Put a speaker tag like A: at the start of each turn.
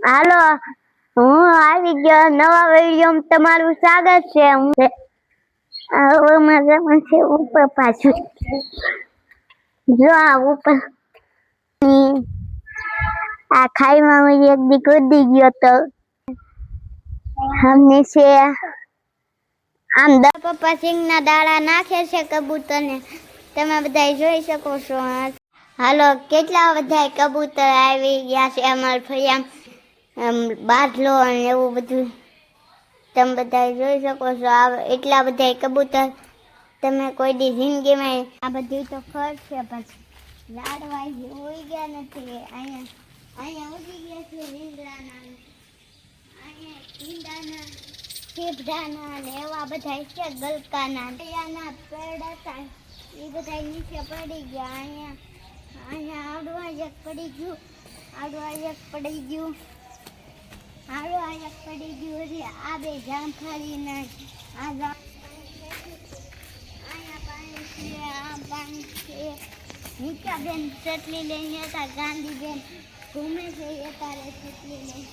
A: હાલો, હું આવી ગયો નવા વિડીયો તમારું સ્વાગત છે. હવે મારા છે ઉપર પાછું જો આ ઉપર આ ખાઈમાં એક દી કૂદી ગયો તો અમને છે આમ પપ્પા સિંગના દાણા નાખે છે કબૂતરને, તમે બધા જોઈ શકો છો. હાલો, કેટલા બધા કબૂતર આવી ગયા છે અમારા ફળિયામાં, બાદલો અને એવું બધું તમે બધા જોઈ શકો છો. એટલા બધા કબૂતર તમે કોઈ દી જિંદગીમાં આ બધું તો ખર્ચ છે. પછી લાડવાઈ હોઈ ગયા નથી. અહીંયા ઉગી ગયા છે રીંગણાના, અહીંયા ભીંડાના, સીભડાના ને એવા બધા છે ગલકાના. ના પેડ હતા એ બધા નીચે પડી ગયા. અહીંયા આડવા એક પડી ગયું, આડવા એક પડી ગયું, આડવા એક પડી ગયું. એટલે આ બે જામફળીના અહીંયા પાણી છે, આ પાણી છે. નીચાબેન ચટણી લઈને હતા, ગાંધીબેન ઘૂમે છે એ તારે ચટણી લઈ.